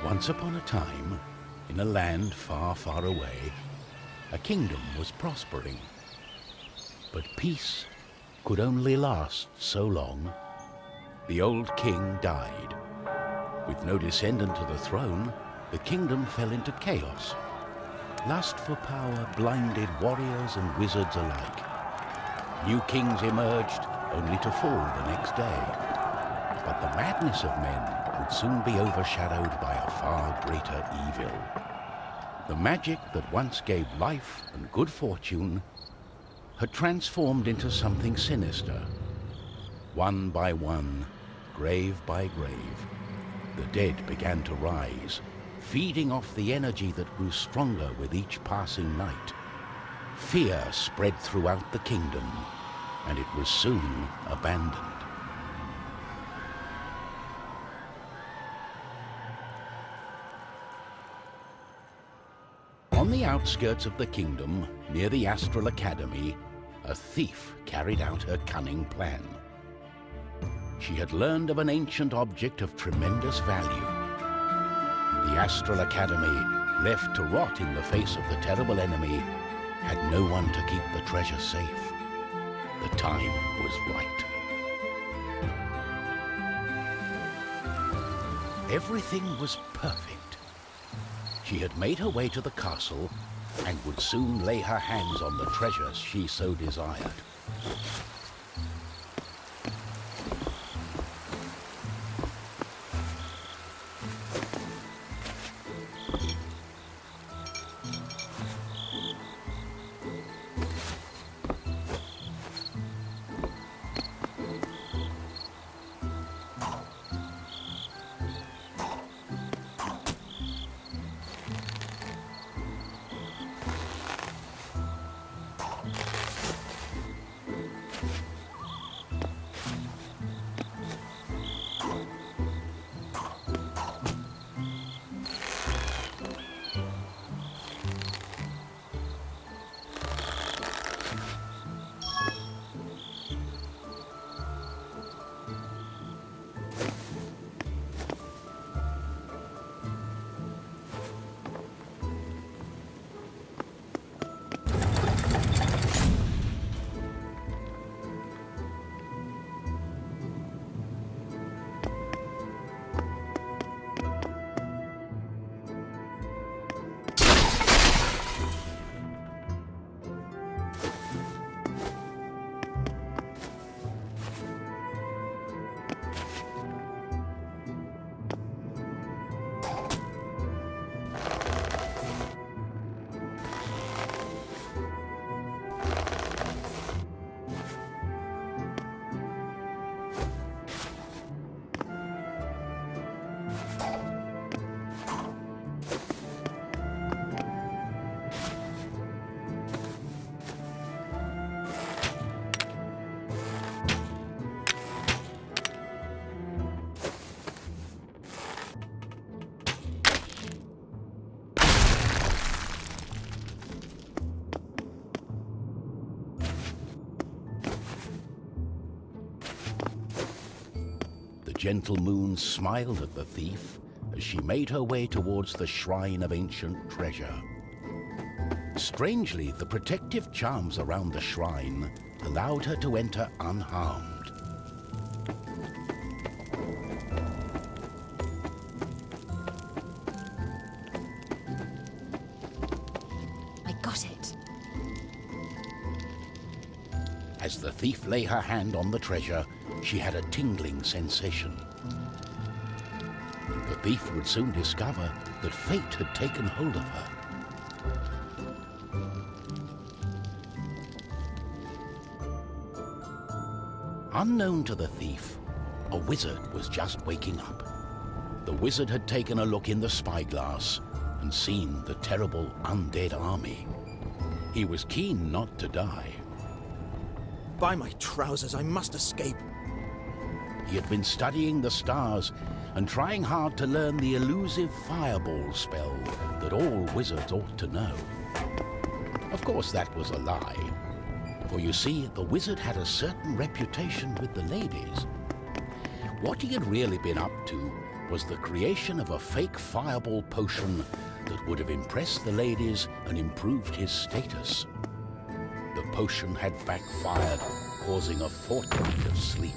Once upon a time, in a land far, far away, a kingdom was prospering. But peace could only last so long. The old king died. With no descendant to the throne, the kingdom fell into chaos. Lust for power blinded warriors and wizards alike. New kings emerged, only to fall the next day. But the madness of men would soon be overshadowed by a far greater evil. The magic that once gave life and good fortune had transformed into something sinister. One by one, grave by grave, the dead began to rise, feeding off the energy that grew stronger with each passing night. Fear spread throughout the kingdom, and it was soon abandoned. On the outskirts of the kingdom, near the Astral Academy, a thief carried out her cunning plan. She had learned of an ancient object of tremendous value. The Astral Academy, left to rot in the face of the terrible enemy, had no one to keep the treasure safe. The time was right. Everything was perfect. She had made her way to the castle and would soon lay her hands on the treasures she so desired. The gentle moon smiled at the thief as she made her way towards the shrine of ancient treasure. Strangely, the protective charms around the shrine allowed her to enter unharmed. I got it. As the thief lay her hand on the treasure, she had a tingling sensation. The thief would soon discover that fate had taken hold of her. Unknown to the thief, a wizard was just waking up. The wizard had taken a look in the spyglass and seen the terrible undead army. He was keen not to die. By my trousers, I must escape. He had been studying the stars and trying hard to learn the elusive fireball spell that all wizards ought to know. Of course, that was a lie. For you see, the wizard had a certain reputation with the ladies. What he had really been up to was the creation of a fake fireball potion that would have impressed the ladies and improved his status. The potion had backfired, causing a fortnight of sleep.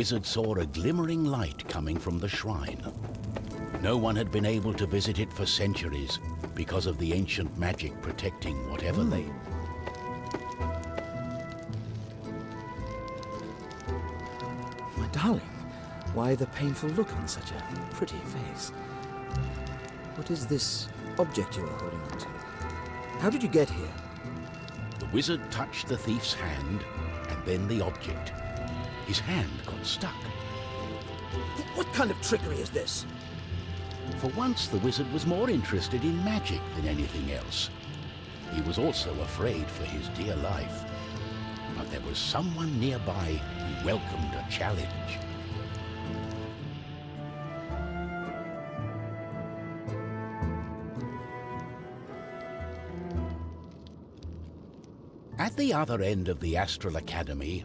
wizard saw a glimmering light coming from the shrine. No one had been able to visit it for centuries because of the ancient magic protecting whatever lay. My darling, why the painful look on such a pretty face? What is this object you are holding on to? How did you get here? The wizard touched the thief's hand and then the object. His hand got stuck. What kind of trickery is this? For once, the wizard was more interested in magic than anything else. He was also afraid for his dear life. But there was someone nearby who welcomed a challenge. At the other end of the Astral Academy,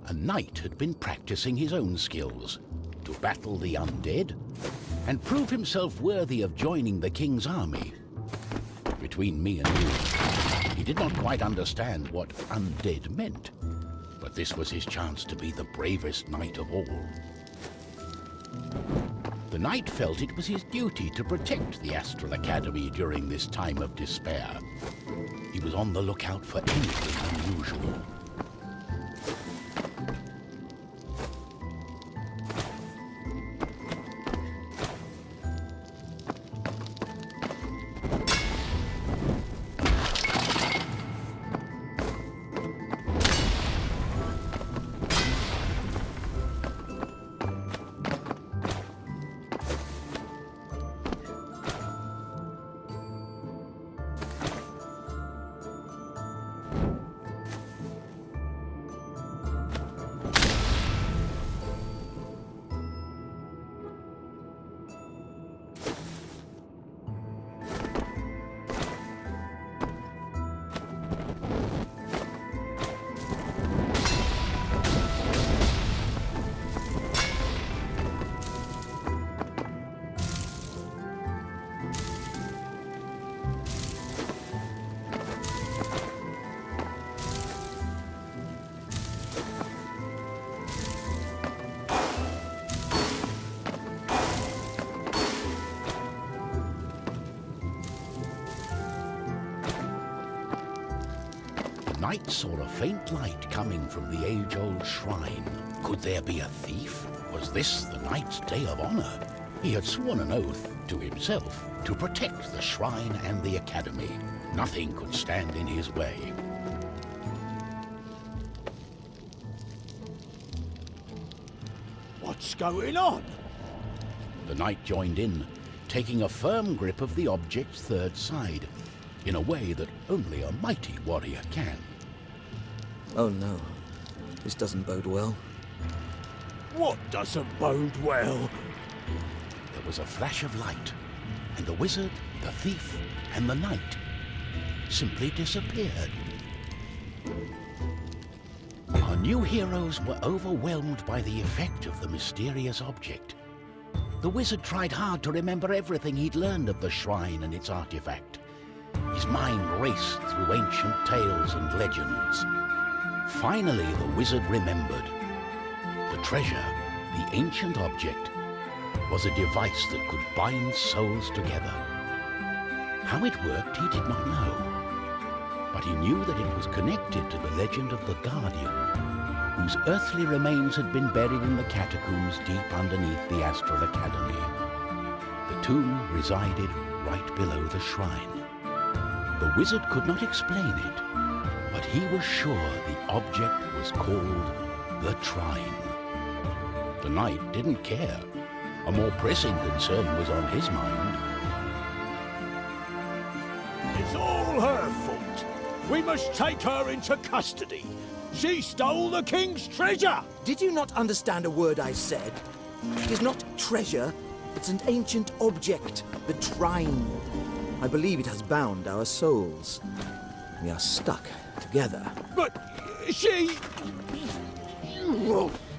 a knight had been practicing his own skills to battle the undead and prove himself worthy of joining the king's army. Between me and you, he did not quite understand what undead meant, but this was his chance to be the bravest knight of all. The knight felt it was his duty to protect the Astral Academy during this time of despair. He was on the lookout for anything unusual. The knight saw a faint light coming from the age-old shrine. Could there be a thief? Was this the knight's day of honor? He had sworn an oath to himself to protect the shrine and the academy. Nothing could stand in his way. What's going on? The knight joined in, taking a firm grip of the object's third side, in a way that only a mighty warrior can. Oh no, this doesn't bode well. What doesn't bode well? There was a flash of light, and the wizard, the thief, and the knight simply disappeared. Our new heroes were overwhelmed by the effect of the mysterious object. The wizard tried hard to remember everything he'd learned of the shrine and its artifact. His mind raced through ancient tales and legends. Finally, the wizard remembered. The treasure, the ancient object, was a device that could bind souls together. How it worked, he did not know. But he knew that it was connected to the legend of the Guardian, whose earthly remains had been buried in the catacombs deep underneath the Astral Academy. The tomb resided right below the shrine. The wizard could not explain it, but he was sure the object was called the Trine. The knight didn't care. A more pressing concern was on his mind. It's all her fault. We must take her into custody. She stole the king's treasure! Did you not understand a word I said? It is not treasure, it's an ancient object, the Trine. I believe it has bound our souls. We are stuck together. But she...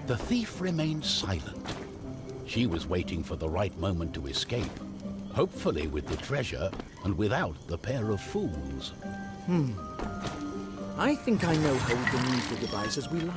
The thief remained silent. She was waiting for the right moment to escape, hopefully with the treasure and without the pair of fools. I think I know how we can use the device as we like.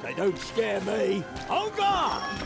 They don't scare me. On guard!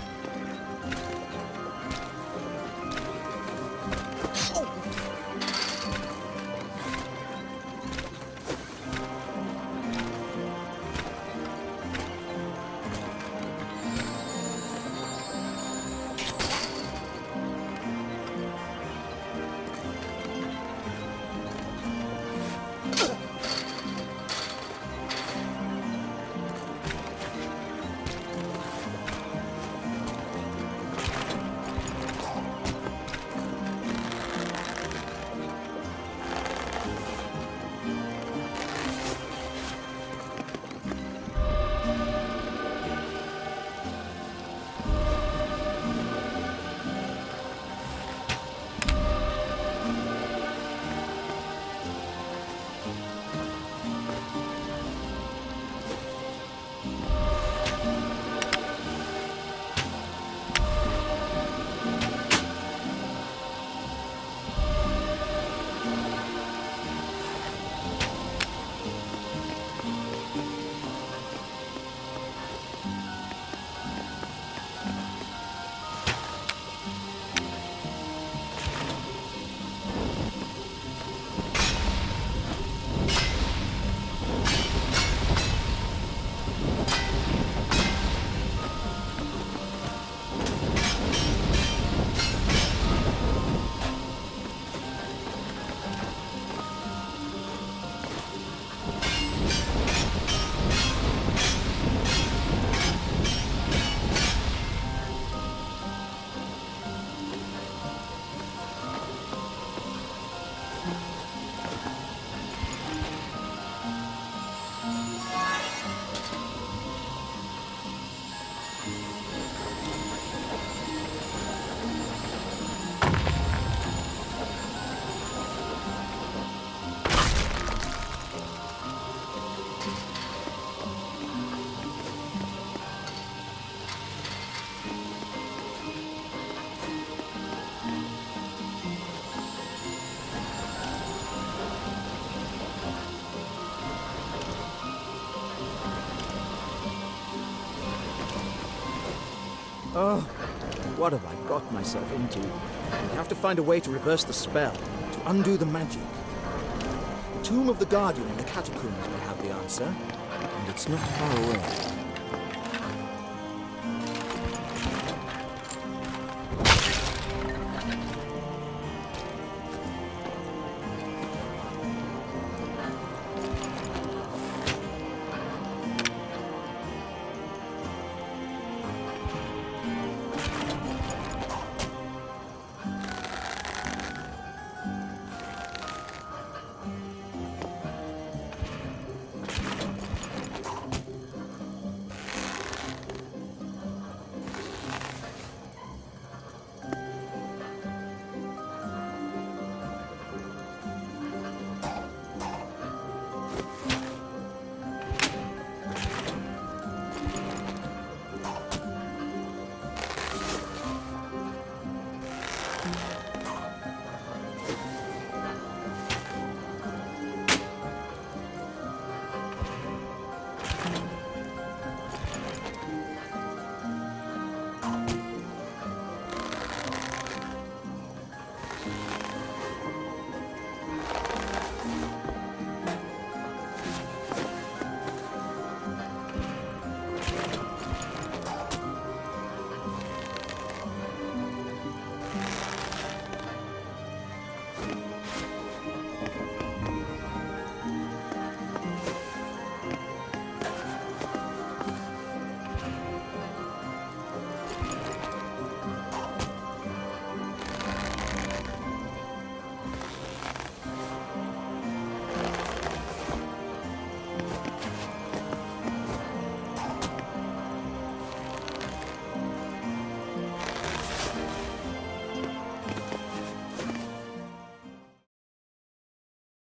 Oh, what have I got myself into? I have to find a way to reverse the spell, to undo the magic. The Tomb of the Guardian in the catacombs may have the answer, and it's not far away.